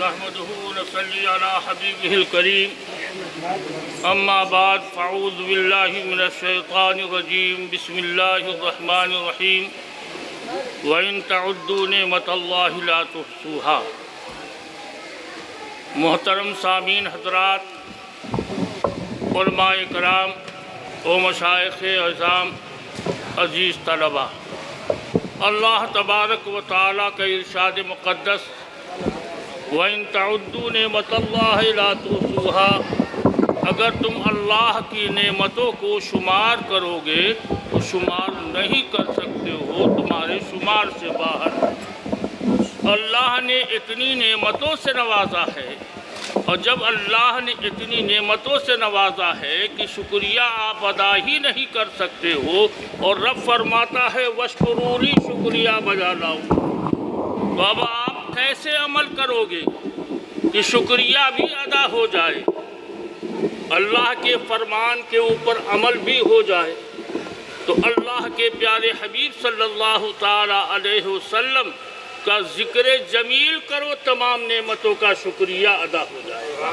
نحمده ونصلي على حبيبه الكريم اما بعد فاعوذ بالله من الشيطان الرجيم بسم الله الرحمن الرحيم وان تعدوا نعمت الله لا تحصوها۔ محترم سامعین حضرات، علماء کرام و مشائخ اعظام، عزیز طلباء، اللہ تبارک و تعالیٰ کا ارشاد مقدس وَإِن تَعُدُّوا نِعْمَتَ اللَّهِ لَا تُحْصُوهَا، اگر تم اللہ کی نعمتوں کو شمار کرو گے تو شمار نہیں کر سکتے ہو، تمہارے شمار سے باہر۔ اللہ نے اتنی نعمتوں سے نوازا ہے، اور جب اللہ نے اتنی نعمتوں سے نوازا ہے کہ شکریہ آپ ادا ہی نہیں کر سکتے ہو، اور رب فرماتا ہے وَاشْكُرُوا لِي، شکریہ بجا لاؤ، تو اب آپ کیسے عمل کرو گے کہ شکریہ بھی ادا ہو جائے، اللہ کے فرمان کے اوپر عمل بھی ہو جائے؟ تو اللہ کے پیارے حبیب صلی اللہ تعالی علیہ وسلم کا ذکر جمیل کرو، تمام نعمتوں کا شکریہ ادا ہو جائے گا،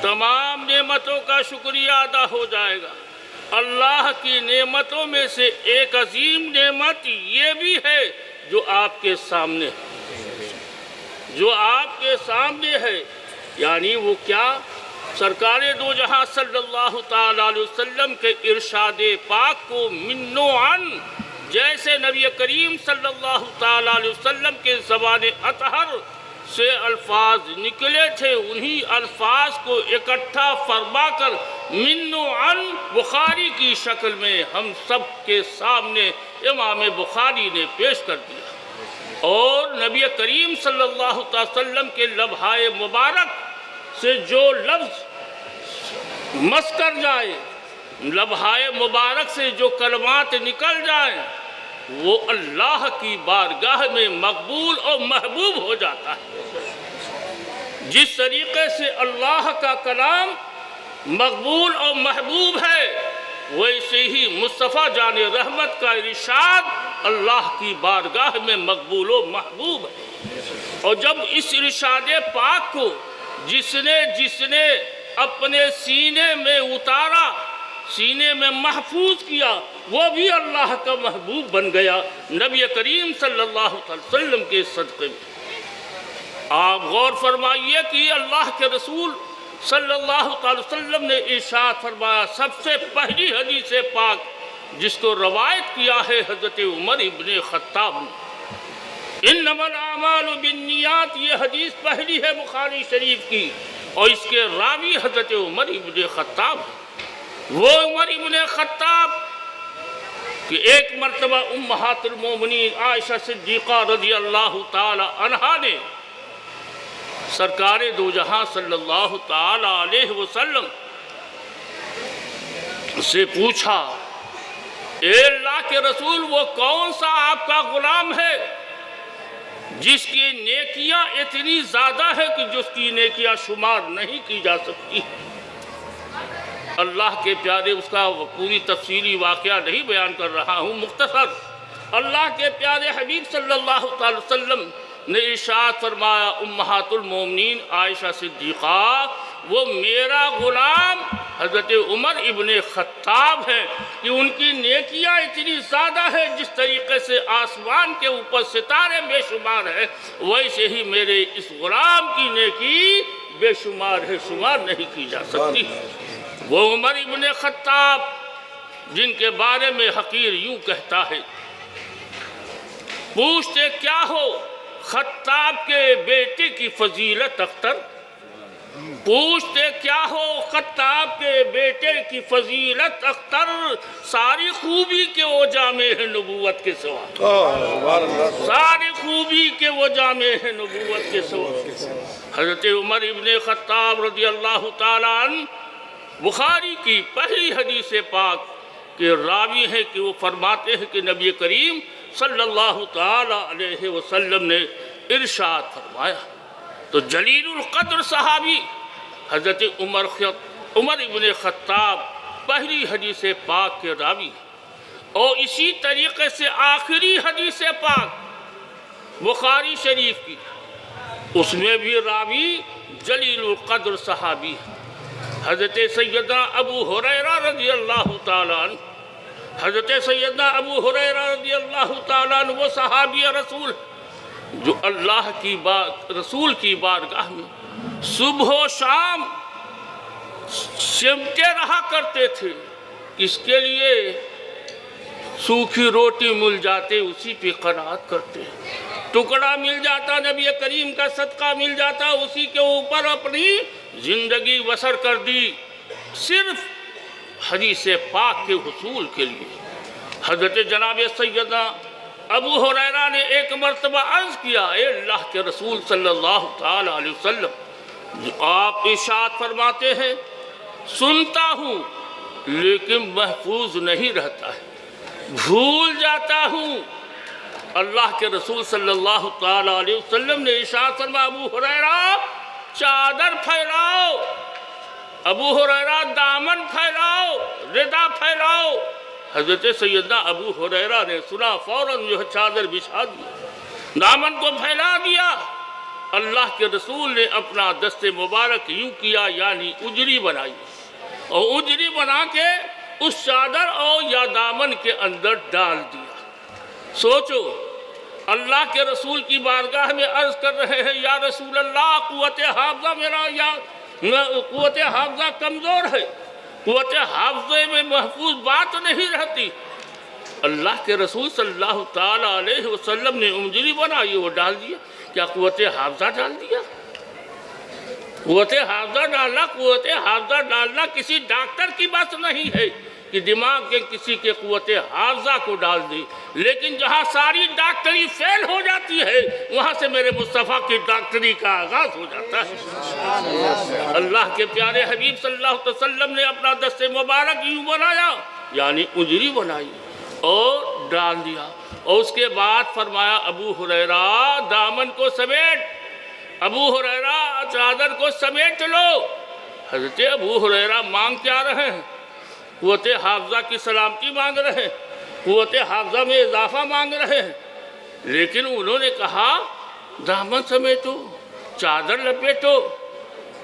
تمام نعمتوں کا شکریہ ادا ہو جائے گا۔ اللہ کی نعمتوں میں سے ایک عظیم نعمت یہ بھی ہے جو آپ کے سامنے ہے، جو آپ کے سامنے ہے، یعنی وہ کیا؟ سرکار دو جہاں صلی اللہ تعالی علیہ وسلم کے ارشاد پاک کو منوعاً، جیسے نبی کریم صلی اللہ تعالی علیہ وسلم کے زبان اطہر سے الفاظ نکلے تھے، انہی الفاظ کو اکٹھا فرما کر منوعاً بخاری کی شکل میں ہم سب کے سامنے امام بخاری نے پیش کر دیا، اور نبی کریم صلی اللہ تعالی وسلم کے لبھائے مبارک سے جو لفظ مس کر جائے، لبھائے مبارک سے جو کلمات نکل جائیں، وہ اللہ کی بارگاہ میں مقبول اور محبوب ہو جاتا ہے۔ جس طریقے سے اللہ کا کلام مقبول اور محبوب ہے، ویسے ہی مصطفیٰ جان رحمت کا ارشاد اللہ کی بارگاہ میں مقبول و محبوب ہے۔ اور جب اس ارشاد پاک کو جس نے اپنے سینے میں اتارا، سینے میں محفوظ کیا، وہ بھی اللہ کا محبوب بن گیا نبی کریم صلی اللہ علیہ وسلم کے صدقے میں۔ آپ غور فرمائیے کہ اللہ کے رسول صلی اللہ علیہ وسلم نے ارشاد فرمایا، سب سے پہلی حدیث پاک جس کو روایت کیا ہے حضرت عمر ابن خطاب نے، انما الاعمال بالنیات، یہ حدیث پہلی ہے بخاری شریف کی، اور اس کے راوی حضرت عمر ابن خطاب ہیں۔ وہ عمر ابن خطاب کہ ایک مرتبہ امہات المومنین عائشہ صدیقہ رضی اللہ تعالی عنہا نے سرکار دو جہاں صلی اللہ تعالی علیہ وسلم سے پوچھا، اے اللہ کے رسول، وہ کون سا آپ کا غلام ہے جس کی نیکیاں اتنی زیادہ ہے کہ جس کی نیکیاں شمار نہیں کی جا سکتی؟ اللہ کے پیارے، اس کا پوری تفصیلی واقعہ نہیں بیان کر رہا ہوں، مختصر اللہ کے پیارے حبیب صلی اللہ علیہ وسلم نے ارشاد فرمایا، امہات المومنین عائشہ صدیقہ، وہ میرا غلام حضرت عمر ابن خطاب ہیں کہ ان کی نیکیاں اتنی زیادہ ہے، جس طریقے سے آسمان کے اوپر ستارے بے شمار ہیں، ویسے ہی میرے اس غلام کی نیکی بے شمار ہے، شمار نہیں کی جا سکتی۔ وہ عمر ابن خطاب جن کے بارے میں حقیر یوں کہتا ہے، پوچھتے کیا ہو خطاب کے بیٹے کی فضیلت اختر، پوچھتے کیا ہو خطاب کے بیٹے کی فضیلت اختر، ساری خوبی کے وہ جامع ہے نبوت کے سوا، ساری خوبی کے وہ جامع ہے نبوت کے سوا۔ حضرت عمر ابن خطاب رضی اللہ تعالیٰ عنہ بخاری کی پہلی حدیث پاک کے راوی ہیں کہ وہ فرماتے ہیں کہ نبی کریم صلی اللہ تعالی علیہ وسلم نے ارشاد فرمایا، تو جلیل القدر صحابی حضرت عمر ابن خطاب پہلی حدیث پاک کے راوی، اور اسی طریقے سے آخری حدیث پاک بخاری شریف کی اس میں بھی راوی جلیل القدر صحابی حضرت سیدنا ابو ہریرہ رضی اللہ تعالیٰ عنہ. حضرت سیدنا ابو ہریرہ رضی اللہ تعالیٰ عنہ وہ صحابی رسول جو اللہ کی رسول کی بارگاہ میں صبح و شام سمٹے رہا کرتے تھے. اس کے لیے سوکھی روٹی مل جاتے اسی پہ قناعت کرتے, ٹکڑا مل جاتا نبی کریم کا صدقہ مل جاتا اسی کے اوپر اپنی زندگی بسر کر دی, صرف حدیث پاک کے حصول کے لیے. حضرت جناب سیدنا ابو ہریرہ نے ایک مرتبہ عرض کیا, اے اللہ کے رسول صلی اللہ تعالی علیہ وسلم, آپ ارشاد فرماتے ہیں سنتا ہوں لیکن محفوظ نہیں رہتا ہے, بھول جاتا ہوں. اللہ کے رسول صلی اللہ تعالی علیہ وسلم نے ارشاد فرمایا ابو ہریرہ چادر پھیلاؤ, ابو ہریرہ دامن پھیلاؤ, ردا پھیلاؤ. حضرت سیدنا ابو ہریرہ نے سنا, فوراً جو چادر بچھا دی, دامن کو پھیلا دیا. اللہ کے رسول نے اپنا دست مبارک یوں کیا یعنی اجری بنائی, اور اجری بنا کے اس چادر اور یا دامن کے اندر ڈال دیا. سوچو اللہ کے رسول کی بارگاہ میں عرض کر رہے ہیں یا رسول اللہ قوت حافظہ میرا یا قوت حافظہ کمزور ہے, قوت حافظے میں محفوظ بات نہیں رہتی. اللہ کے رسول صلی اللہ تعالی علیہ وسلم نے اجری بنائی وہ ڈال دیا. کیا قوت حافظہ ڈال دیا؟ قوت حافظہ ڈالنا, قوت حافظہ ڈالنا کسی ڈاکٹر کی بات نہیں ہے کہ دماغ کے کسی کے قوت حافظہ کو ڈال دی, لیکن جہاں ساری ڈاکٹری فیل ہو جاتی ہے وہاں سے میرے مصطفیٰ کی ڈاکٹری کا آغاز ہو جاتا ہے. اللہ کے پیارے حبیب صلی اللہ علیہ وسلم نے اپنا دست مبارک یوں بنایا یعنی اجری بنائی اور ڈال دیا, اور اس کے بعد فرمایا ابو ہریرہ دامن کو سمیٹ, ابو ہریرہ چادر کو سمیٹ لو. حضرت ابو ہریرہ مانگ کیا رہے ہیں؟ قوت حافظہ کی سلامتی مانگ رہے ہیں, قوت حافظہ میں اضافہ مانگ رہے ہیں, لیکن انہوں نے کہا دامن سمیٹو, چادر لپیٹو,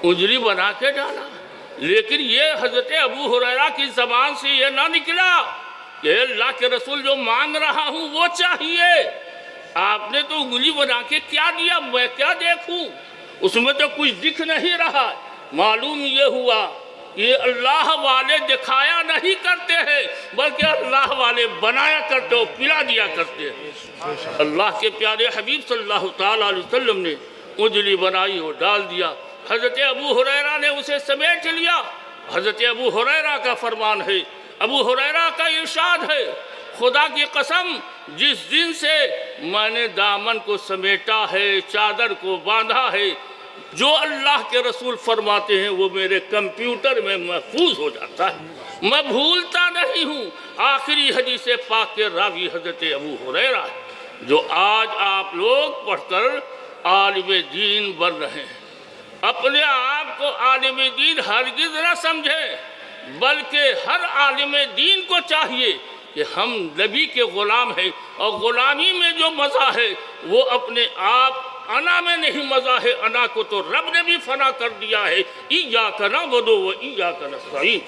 اجری بنا کے ڈالا. لیکن یہ حضرت ابو ہریرہ کی زبان سے یہ نہ نکلا کہ اللہ کے رسول جو مانگ رہا ہوں وہ چاہیے, آپ نے تو انگلی بنا کے کیا دیا, میں کیا دیکھوں, اس میں تو کچھ دکھ نہیں رہا. معلوم یہ ہوا یہ اللہ والے دکھایا نہیں کرتے ہیں بلکہ اللہ والے بنایا کرتے ہو, پلا دیا کرتے ہیں. اللہ کے پیارے حبیب صلی اللہ تعالی علیہ وسلم نے اجلی بنائی اور ڈال دیا. حضرت ابو ہریرہ نے اسے سمیٹ لیا. حضرت ابو ہریرہ کا فرمان ہے, ابو ہریرہ کا ارشاد ہے, خدا کی قسم جس دن سے میں نے دامن کو سمیٹا ہے, چادر کو باندھا ہے, جو اللہ کے رسول فرماتے ہیں وہ میرے کمپیوٹر میں محفوظ ہو جاتا ہے, میں بھولتا نہیں ہوں. آخری حدیث پاک کے راوی حضرت ابو ہریرہ جو آج آپ لوگ پڑھ کر عالم دین بن رہے ہیں. اپنے آپ کو عالم دین ہرگز نہ سمجھیں, بلکہ ہر عالم دین کو چاہیے کہ ہم نبی کے غلام ہیں, اور غلامی میں جو مزہ ہے وہ اپنے آپ انا میں نہیں مزہ ہے, انا کو تو رب نے بھی فنا کر دیا ہے. ایاک نعبد و ایاک نستعین.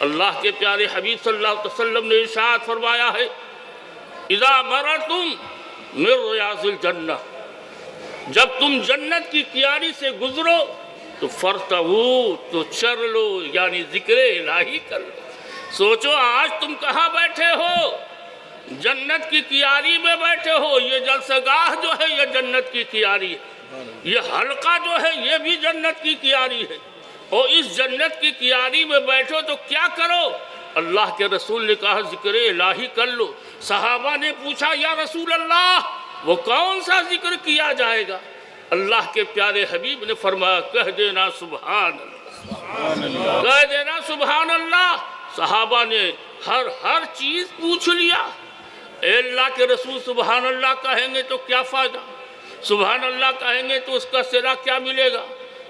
اللہ کے پیارے حبیب صلی اللہ علیہ وسلم نے ارشاد فرمایا ہے اذا مررتم من ریاض الجنہ, جب تم جنت کی کیاری سے گزرو تو فرتعو, تو چر لو یعنی ذکر الہی کر لو. سوچو آج تم کہاں بیٹھے ہو, جنت کی کیاری میں بیٹھے ہو. یہ جلسہ گاہ جو ہے یہ جنت کی کیاری ہے, یہ حلقہ جو ہے یہ بھی جنت کی کیاری ہے, اور اس جنت کی کیاری میں بیٹھو تو کیا کرو؟ اللہ کے رسول نے کہا ذکر الہی کر لو. صحابہ نے پوچھا یا رسول اللہ وہ کون سا ذکر کیا جائے گا؟ اللہ کے پیارے حبیب نے فرمایا کہہ دینا سبحان اللہ, کہہ دینا سبحان اللہ. صحابہ نے ہر چیز پوچھ لیا. اے اللہ کے رسول سبحان اللہ کہیں گے تو کیا فائدہ؟ سبحان اللہ کہیں گے تو اس کا صلہ کیا ملے گا؟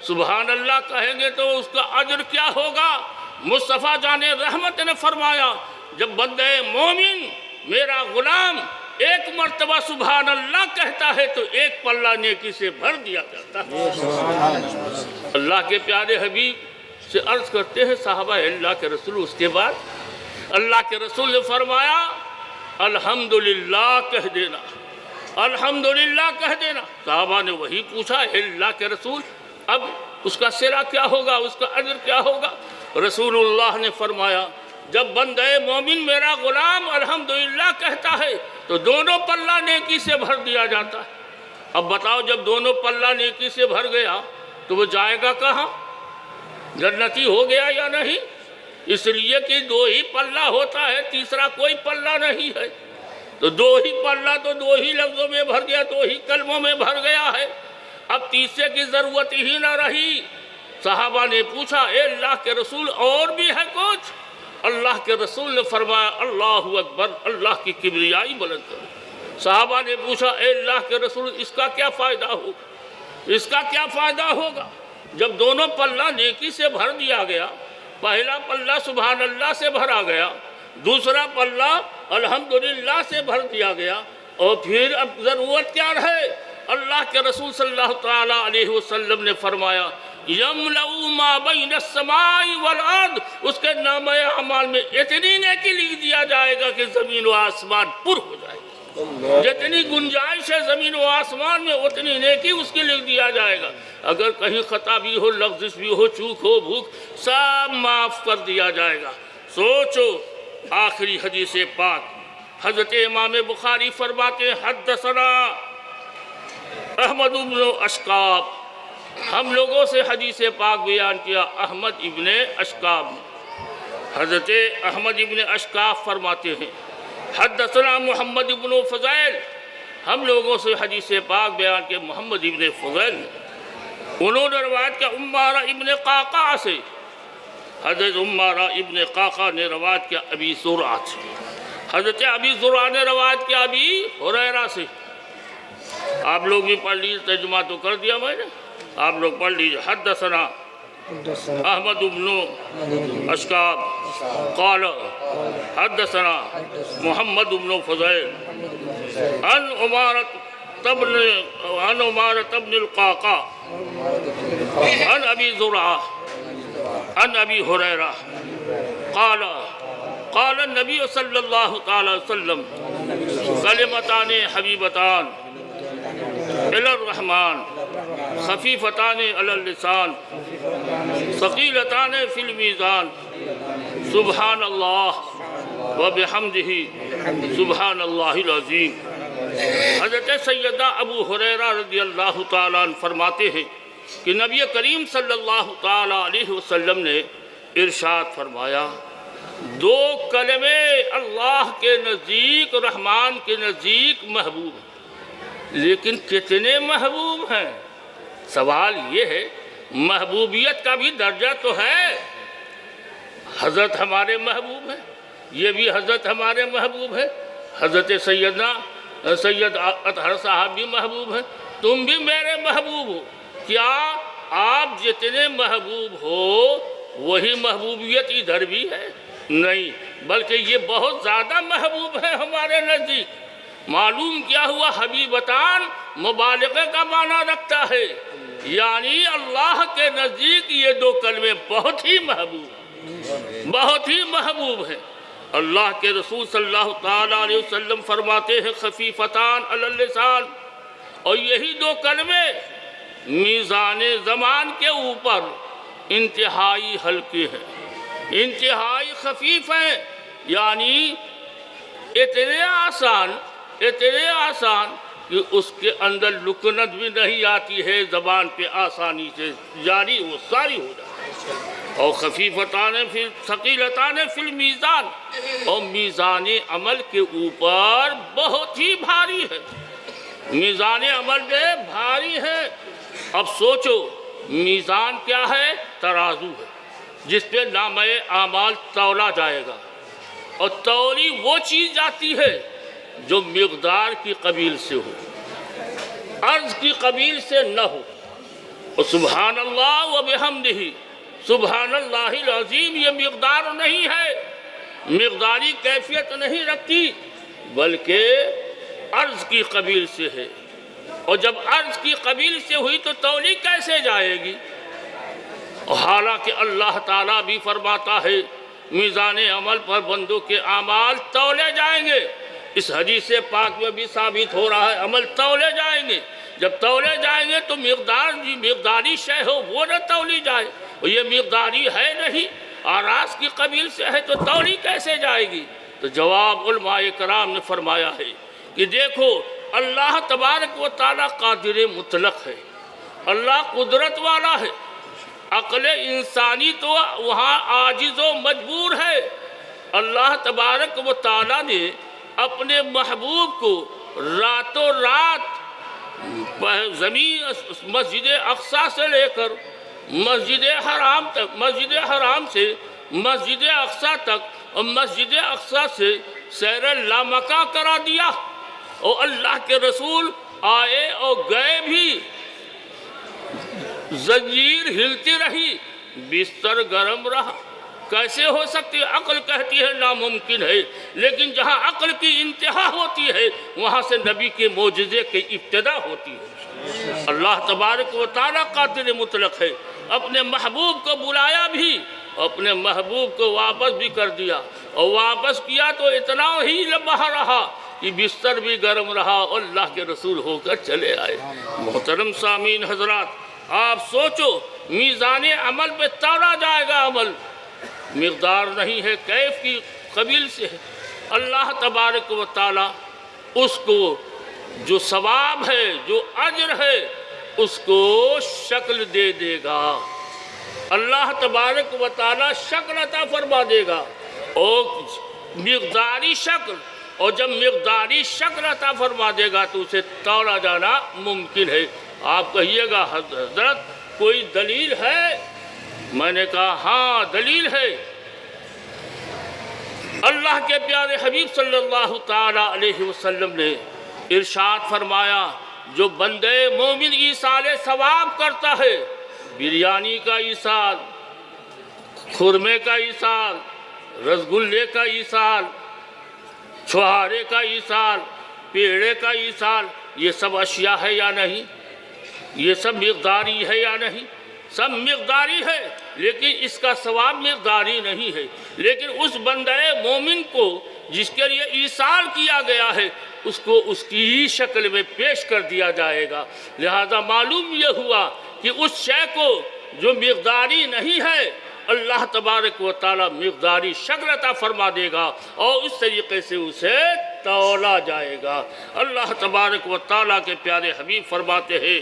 سبحان اللہ کہیں گے تو اس کا اجر کیا ہوگا؟ مصطفیٰ جان رحمت نے فرمایا جب بندہ مومن میرا غلام ایک مرتبہ سبحان اللہ کہتا ہے تو ایک پلہ نیکی سے بھر دیا جاتا ہے۔ اللہ کے پیارے حبیب سے عرض کرتے ہیں صحابہ اللہ کے رسول، اس کے بعد اللہ کے رسول نے فرمایا الحمدللہ کہہ دینا، الحمدللہ کہہ دینا۔ صحابہ نے وہی پوچھا اے اللہ کے رسول اب اس کا صلہ کیا ہوگا، اس کا اجر کیا ہوگا؟ رسول اللہ نے فرمایا جب بندہ مومن میرا غلام الحمدللہ کہتا ہے تو دونوں پلہ نیکی سے بھر دیا جاتا ہے۔ اب بتاؤ جب دونوں پلہ نیکی سے بھر گیا تو وہ جائے گا کہاں؟ جنتی ہو گیا یا نہیں؟ اس لیے کہ دو ہی پلہ ہوتا ہے، تیسرا کوئی پلہ نہیں ہے، تو دو ہی پلہ تو دو ہی لفظوں میں بھر گیا، دو ہی کلموں میں بھر گیا ہے، اب تیسرے کی ضرورت ہی نہ رہی۔ صحابہ نے پوچھا اے اللہ کے رسول اور بھی ہے کچھ؟ اللہ کے رسول نے فرمایا اللہ اکبر، اللہ کی کبریائی بلند کرو۔ صحابہ نے پوچھا اے اللہ کے رسول اس کا کیا فائدہ ہوگا، اس کا کیا فائدہ ہوگا؟ جب دونوں پلہ نیکی سے بھر دیا گیا، پہلا پلہ سبحان اللہ سے بھرا گیا، دوسرا پلہ الحمدللہ سے بھر دیا گیا، اور پھر اب ضرورت کیا رہے؟ اللہ کے رسول صلی اللہ تعالیٰ علیہ وسلم نے فرمایا یملؤ ما بین السماء والارض، اس کے نامہ اعمال میں اتنی نیکی لکھ دیا جائے گا کہ زمین و آسمان پر ہو جائے گا، جتنی گنجائش ہے زمین و آسمان میں اتنی نیکی اس کی لکھ دیا جائے گا۔ اگر کہیں خطا بھی ہو، لغزش بھی ہو، چوک ہو، بھوک، سب معاف کر دیا جائے گا۔ سوچو آخری حدیث پاک حضرت امام بخاری فرماتے ہیں حدثنا احمد بن اشکاب، ہم لوگوں سے حدیث پاک بیان کیا احمد ابن اشکاب نے۔ حضرت احمد ابن اشکاب فرماتے ہیں حدثنا محمد ابن فضیل، ہم لوگوں سے حدیث پاک بیان کیا محمد ابن فضیل نے۔ انہوں نے روایت کیا عمارہ ابن قعقاع سے، حضرت عمارہ ابن قعقاع نے روایت کیا ابی زرعہ سے، حضرت ابی زرعہ نے روایت کیا ابی ہریرہ سے۔ آپ لوگ بھی پڑھ لیجیے، ترجمہ تو کر دیا میں نے، آپ لوگ پڑھ لیجیے۔ حدثنا احمد بن اشکاب قال حدثنا محمد بن فضیل عن عمارة بن القعقاع عن ابی زرعہ عن ابی ہریرہ قال قال النبی صلی اللہ تعالی وسلم کلمتان حبیبتان الی الرحمن خفیفتان علی اللسان ثقیلتان فی المیزان سبحان اللہ وبحمدہ سبحان اللہ العظیم۔ حضرت سیدہ ابو ہریرہ رضی اللہ تعالیٰ عنہ فرماتے ہیں کہ نبی کریم صلی اللہ تعالیٰ علیہ وسلم نے ارشاد فرمایا دو کلمے اللہ کے نزدیک، رحمان کے نزدیک محبوب ہیں، لیکن کتنے محبوب ہیں؟ سوال یہ ہے محبوبیت کا بھی درجہ تو ہے۔ حضرت ہمارے محبوب ہیں، یہ بھی حضرت ہمارے محبوب ہیں، حضرت سید اطہر صاحب بھی محبوب ہیں، تم بھی میرے محبوب ہو۔ کیا آپ جتنے محبوب ہو وہی محبوبیت ادھر بھی ہے؟ نہیں، بلکہ یہ بہت زیادہ محبوب ہے ہمارے نزدیک۔ معلوم کیا ہوا؟ حبیبتان مبالغے کا معنی رکھتا ہے، یعنی اللہ کے نزدیک یہ دو کلمے بہت ہی محبوب، بہت ہی محبوب ہیں۔ اللہ کے رسول صلی اللہ تعالیٰ علیہ وسلم فرماتے ہیں خفیفتان علی اللسان، اور یہی دو کلمے میزان زمان کے اوپر انتہائی ہلکے ہیں، انتہائی خفیف ہیں، یعنی اتنے آسان کہ اس کے اندر لکنت بھی نہیں آتی ہے، زبان پہ آسانی سے جاری وہ ساری ہو جاتی ہے۔ اور خفیفتان فی ثقیلتان فی المیزان، اور میزان عمل کے اوپر بہت ہی بھاری ہے، میزان عمل پہ بھاری ہے۔ اب سوچو میزان کیا ہے؟ ترازو ہے جس پہ نامہ اعمال تولا جائے گا، اور تولی وہ چیز جاتی ہے جو مقدار کی قبیل سے ہو، عرض کی قبیل سے نہ ہو۔ اور سبحان اللہ و بحمدہ سبحان اللہ العظیم یہ مقدار نہیں ہے، مقداری کیفیت نہیں رکھتی، بلکہ عرض کی قبیل سے ہے، اور جب عرض کی قبیل سے ہوئی تو تولی کیسے جائے گی؟ اور حالانکہ اللہ تعالیٰ بھی فرماتا ہے میزان عمل پر بندوں کے اعمال تولے جائیں گے۔ اس حدیث پاک میں بھی ثابت ہو رہا ہے عمل تولے جائیں گے۔ جب تولے جائیں گے تو مقداری شے ہو وہ نہ تولی جائے، اور یہ مقداری ہے نہیں، آراز کی قبیل سے ہے تو تولی کیسے جائے گی؟ تو جواب علماء کرام نے فرمایا ہے کہ دیکھو اللہ تبارک و تعالیٰ قادر مطلق ہے، اللہ قدرت والا ہے، عقل انسانی تو وہاں عاجز و مجبور ہے۔ اللہ تبارک و تعالیٰ نے اپنے محبوب کو راتوں رات زمین مسجد اقصیٰ سے لے کر مسجد حرام سے مسجد اقصیٰ تک، اور مسجد اقصیٰ سے سیر لامکاں کرا دیا، اور اللہ کے رسول آئے اور گئے بھی، زنجیر ہلتی رہی، بستر گرم رہا۔ کیسے ہو سکتی؟ عقل کہتی ہے ناممکن ہے، لیکن جہاں عقل کی انتہا ہوتی ہے وہاں سے نبی کے معجزے کی ابتدا ہوتی ہے۔ اللہ تبارک و تعالیٰ قادر مطلق ہے، اپنے محبوب کو بلایا بھی، اپنے محبوب کو واپس بھی کر دیا، اور واپس کیا تو اتنا ہی لمبا رہا کہ بستر بھی گرم رہا اور اللہ کے رسول ہو کر چلے آئے۔ محترم سامعین حضرات، آپ سوچو میزان عمل پہ تولا جائے گا، عمل مقدار نہیں ہے، کیف کی قبیل سے ہے۔ اللہ تبارک و تعالیٰ اس کو جو ثواب ہے، جو اجر ہے، اس کو شکل دے دے گا۔ اللہ تبارک و تعالیٰ شکل عطا فرما دے گا، اور مقداری شکل، اور جب مقداری شکل عطا فرما دے گا تو اسے تولا جانا ممکن ہے۔ آپ کہیے گا حضرت کوئی دلیل ہے؟ میں نے کہا ہاں دلیل ہے۔ اللہ کے پیارے حبیب صلی اللہ تعالیٰ علیہ وسلم نے ارشاد فرمایا جو بندے مومن ایصال ثواب کرتا ہے، بریانی کا ایصال، خرمے کا ایصال، رسگلے کا ایصال، چھہارے کا ایصال، پیڑے کا ایصال، یہ سب اشیاء ہے یا نہیں؟ یہ سب مقداری ہے یا نہیں؟ سب مقداری ہے، لیکن اس کا ثواب مقداری نہیں ہے۔ لیکن اس بندے مومن کو جس کے لیے ایصال کیا گیا ہے اس کو اس کی ہی شکل میں پیش کر دیا جائے گا۔ لہذا معلوم یہ ہوا کہ اس شے کو جو مقداری نہیں ہے اللہ تبارک و تعالیٰ مقداری شکل عطا فرما دے گا، اور اس طریقے سے اسے تولا جائے گا۔ اللہ تبارک و تعالیٰ کے پیارے حبیب فرماتے ہیں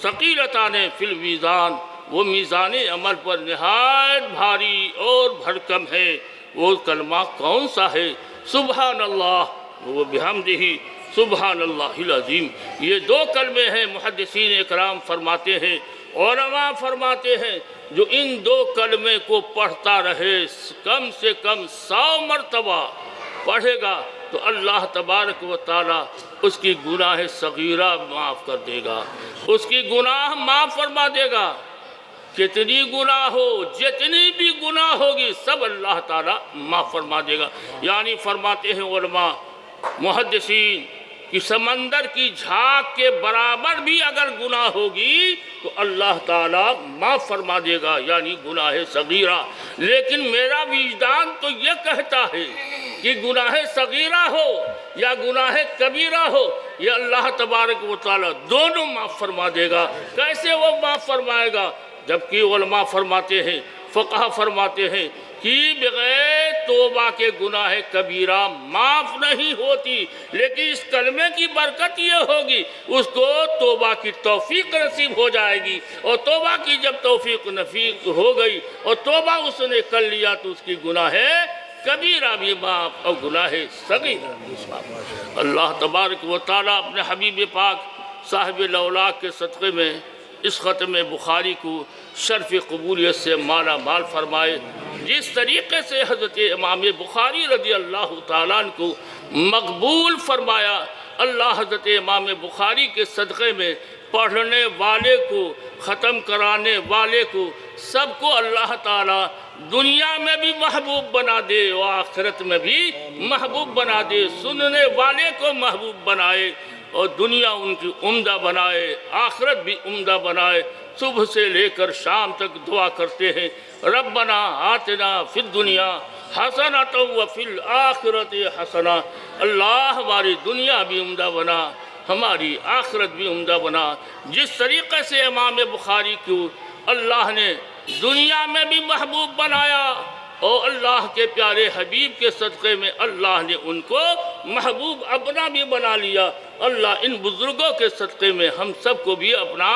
ثقیلتان فی المیزان، وہ میزان عمل پر نہایت بھاری اور بھرکم ہے۔ وہ کلمہ کون سا ہے؟ سبحان اللہ و بحمدہ سبحان اللہ العظیم۔ یہ دو کلمے ہیں، محدثین اکرام فرماتے ہیں، علماء فرماتے ہیں جو ان دو کلمے کو پڑھتا رہے کم سے کم 100 مرتبہ پڑھے گا تو اللہ تبارک و تعالیٰ اس کی گناہ صغیرہ معاف کر دے گا، اس کی گناہ معاف فرما دے گا۔ کتنی گناہ ہو، جتنی بھی گناہ ہوگی سب اللہ تعالیٰ معاف فرما دے گا۔ یعنی فرماتے ہیں علماء محدثین کہ سمندر کی جھاگ کے برابر بھی اگر گناہ ہوگی تو اللہ تعالیٰ معاف فرما دے گا، یعنی گناہ صغیرہ۔ لیکن میرا وجدان تو یہ کہتا ہے کہ گناہ صغیرہ ہو یا گناہ کبیرہ ہو یہ اللہ تبارک و تعالیٰ دونوں معاف فرما دے گا۔ کیسے وہ معاف فرمائے گا؟ جبکہ علماء فرماتے ہیں، فقہ فرماتے ہیں کہ بغیر توبہ کے گناہ کبیرہ معاف نہیں ہوتی، لیکن اس کلمے کی برکت یہ ہوگی اس کو توبہ کی توفیق نصیب ہو جائے گی، اور توبہ کی جب توفیق نصیب ہو گئی اور توبہ اس نے کر لیا تو اس کی گناہ کبیرہ بھی معاف اور گناہ صغیرہ بھی معاف۔ اللہ تبارک و تعالیٰ اپنے حبیب پاک صاحب الاولاق کے صدقے میں اس ختم بخاری کو شرف قبولیت سے مالا مال فرمائے۔ جس طریقے سے حضرت امام بخاری رضی اللہ تعالیٰ عنہ کو مقبول فرمایا، اللہ حضرت امام بخاری کے صدقے میں پڑھنے والے کو، ختم کرانے والے کو، سب کو اللہ تعالیٰ دنیا میں بھی محبوب بنا دے اور آخرت میں بھی محبوب بنا دے، سننے والے کو محبوب بنائے اور دنیا ان کی عمدہ بنائے، آخرت بھی عمدہ بنائے۔ صبح سے لے کر شام تک دعا کرتے ہیں، ربنا آتنا فی الدنیا حسنۃ وفی الآخرۃ حسنہ۔ اللہ ہماری دنیا بھی عمدہ بنا، ہماری آخرت بھی عمدہ بنا۔ جس طریقے سے امام بخاری کو اللہ نے دنیا میں بھی محبوب بنایا اور اللہ کے پیارے حبیب کے صدقے میں اللہ نے ان کو محبوب اپنا بھی بنا لیا۔ اللہ ان بزرگوں کے صدقے میں ہم سب کو بھی اپنا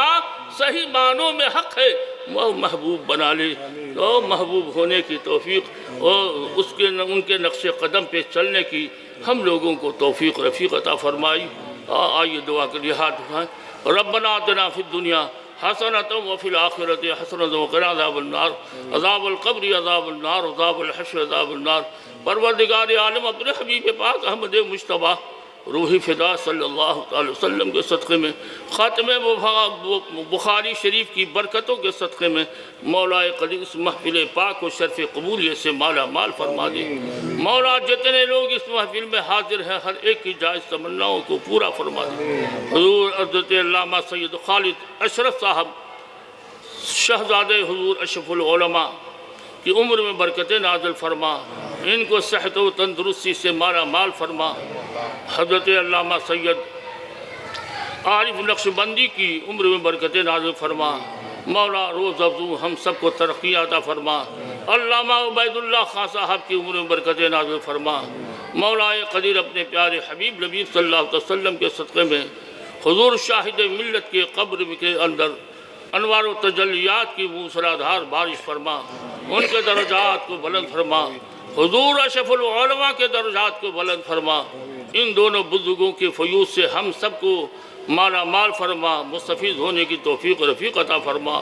صحیح معنوں میں حق ہے وہ محبوب بنا لے، تو محبوب ہونے کی توفیق اور ان کے نقش قدم پہ چلنے کی ہم لوگوں کو توفیق رفیق عطا فرمائی۔ آئیے دعا کے لیے ہاتھ اٹھائیں۔ ربنا آتنا فی الدنیا حسنۃ وفی الآخرۃ حسنۃ وقنا عذاب النار، عذاب القبر عذاب النار، عذاب الحشر عذاب النار۔ پروردگار عالم اپنے حبیب پاک احمد مجتبیٰ روحی فدا صلی اللہ علیہ وسلم کے صدقے میں، خاتم بخاری شریف کی برکتوں کے صدقے میں مولا قدیر اس محفل پاک کو شرف قبولیت سے مالا مال فرما دے۔ مولا جتنے لوگ اس محفل میں حاضر ہیں ہر ایک کی جائز تمناؤں کو پورا فرما دے۔ حضور حضرت علامہ سید خالد اشرف صاحب شہزادے حضور اشرف العلماء کی عمر میں برکت نازل فرما، ان کو صحت و تندرستی سے مالا مال فرما۔ حضرت علامہ سید عارف نقشبندی کی عمر میں برکت نازل فرما۔ مولا روز افزو ہم سب کو ترقی عطا فرما۔ علامہ عبید اللہ خان صاحب کی عمر میں برکت نازل فرما۔ مولا قدیر اپنے پیارے حبیب نبی صلی اللہ علیہ وسلم کے صدقے میں حضور شاہد ملت کے قبر کے اندر انوار و تجلیات کی موسلادھار بارش فرما، ان کے درجات کو بلند فرما۔ حضور اشرف العلماء کے درجات کو بلند فرما۔ ان دونوں بزرگوں کے فیوض سے ہم سب کو مالا مال فرما، مستفیض ہونے کی توفیق رفیق عطا فرما۔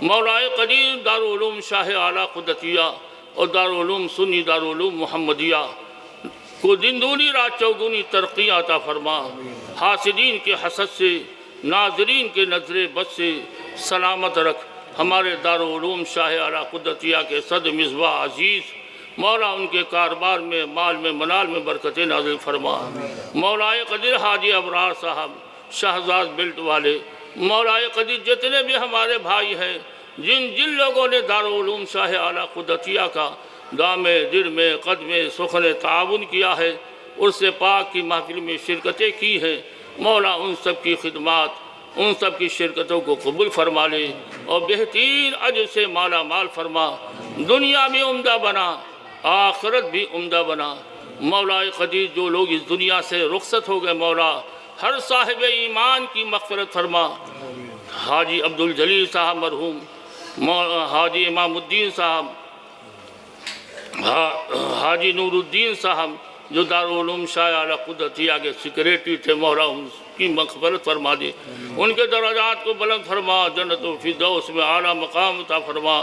مولا قدیر دارالعلوم شاہ اعلیٰ قدسیہ اور دارالعلوم سنی دارالعلوم محمدیہ کو دن دونی رات چوگنی ترقی عطا فرما۔ حاسدین کے حسد سے، ناظرین کے نظر بد سے سلامت رکھ۔ ہمارے دارالعلوم شاہ اعلیٰ قدسیہ کے صد مصباح عزیز مولا ان کے کاروبار میں، مال میں، منال میں برکت نازل فرما۔ مولا قدیر حاجی ابرار صاحب شہزاد بیلٹ والے، مولا قدیر جتنے بھی ہمارے بھائی ہیں جن لوگوں نے دارالعلوم شاہ اعلیٰ قدسیہ کا دامِ دل میں قدم سخن تعاون کیا ہے، عرس پاک کی محفل میں شرکتیں کی ہیں، مولا ان سب کی خدمات، ان سب کی شرکتوں کو قبول فرما لے اور بہترین اجر سے مالا مال فرما۔ دنیا بھی عمدہ بنا، آخرت بھی عمدہ بنا۔ مولا قدیر جو لوگ اس دنیا سے رخصت ہو گئے مولا ہر صاحب ایمان کی مغفرت فرما۔ حاجی عبدالجلیل صاحب مرحوم، حاجی امام الدین صاحب، حاجی نور الدین صاحب جو دارالعلوم شاہ اعلیٰ قدسیہ کے سیکریٹری تھے، مولا ان کی مغفرت فرما دے، ان کے درجات کو بلند فرما، جنت و فردوس میں اعلیٰ مقام عطا فرما۔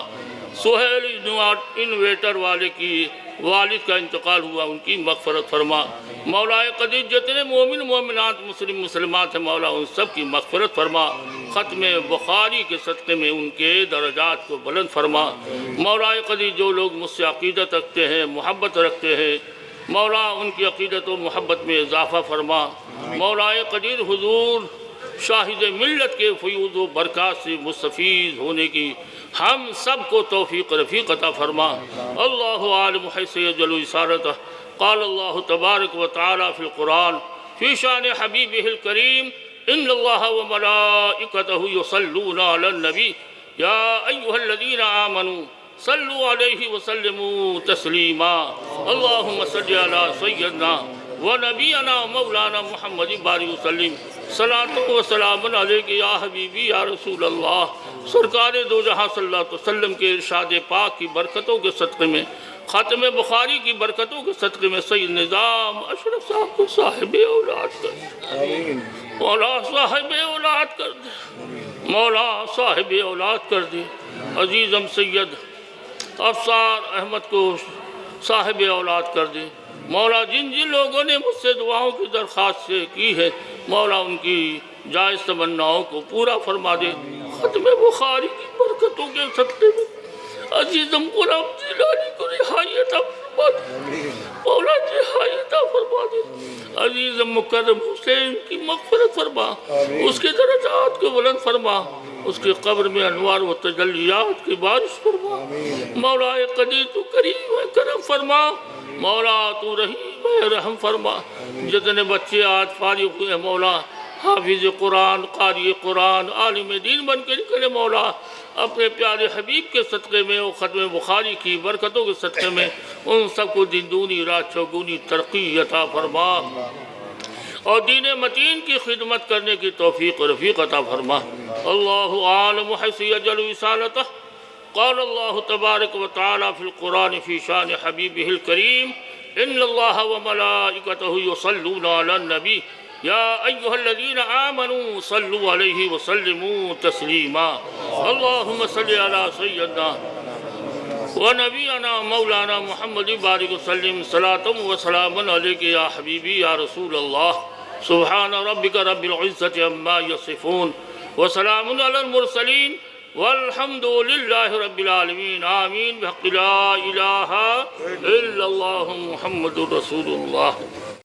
سہیل انویٹر والے کی والد کا انتقال ہوا، ان کی مغفرت فرما۔ مولا قدیر جتنے مومن مومنات مسلم مسلمات ہیں مولا ان سب کی مغفرت فرما۔ ختم بخاری کے صدقے میں ان کے درجات کو بلند فرما۔ مولا قدیر جو لوگ مجھ سے عقیدت رکھتے ہیں، محبت رکھتے ہیں مولا ان کی عقیدت و محبت میں اضافہ فرما۔ مولا قدیر حضور شاہد ملت کے فیوض و برکات سے مستفیض ہونے کی ہم سب کو توفیق رفیق عطا فرما۔ اللہ عالم حیث یجل اسارتہ، قال اللہ تبارک و تعالی فی القرآن فی شان حبیبہ الکریم ان اللہ و ملائکتہ یصلون علی النبی یا ایہا الذین آمنوا صلوا علیہ وسلموا تسلیما۔ اللہم صلی علی سیدنا و نبینا مولانا محمد بارک وسلم، صلاۃ و سلام علیک یا حبیبی یا رسول اللہ۔ سرکار دو جہاں صلی اللہ علیہ وسلم کے ارشاد پاک کی برکتوں کے صدقے میں، خاتم بخاری کی برکتوں کے صدقے میں سید نظام اشرف صاحب کو صاحب اولاد کر دے، مولا صاحب اولاد کر دے، مولا صاحب اولاد کر دے۔ عزیزم سید افسار احمد کو صاحب اولاد کر دے۔ مولا جن لوگوں نے مجھ سے دعاؤں کی درخواست سے کی ہے مولا ان کی جائز تمناؤں کو پورا فرما دے۔ ختم بخاری کی برکتوں کے صدقے میں عزیزم غلام جیلانی کو رہائی عطا فرما دے، مولا رہائی عطا فرما دے، عزیزم مکرم حسین کی مغفرت فرما، اس کے درجات کو بلند فرما، اس کے قبر میں انوار و تجلیات کی بارش فرما، مولا قدیر تو کریم ہے کرم فرما، مولا تو رحیم ہے رحم فرما، جتنے بچے آج فارغ ہوئے ہیں مولا حافظ قرآن، قاری قرآن، عالم دین بن کے نکلے مولا، اپنے پیارے حبیب کے صدقے میں اور ختم بخاری کی برکتوں کے صدقے میں ان سب کو دن دونی رات چوگونی ترقی عطا فرما اور دین متین کی خدمت کرنے کی توفیق و رفیق عطا فرما۔ اللہ عالم حیث یجعل وصالتہ، قال اللہ تبارک و تعالی فی القرآن فی شان حبیبہ الکریم ان اللہ وملائکتہ یصلون علی النبی یا ایہا الذین آمنوا صلوا علیہ وسلموا تسلیما۔ اللہم صلی علی سیدنا ونبینا مولانا محمد بارک وسلم صلاة و سلاما علیک یا حبیبی یا رسول اللہ۔ سبحان ربک رب العزت عما یصفون وسلام علی المرسلین والحمد للہ رب العالمین، آمین بحق لا الہ الا اللہ محمد رسول اللہ۔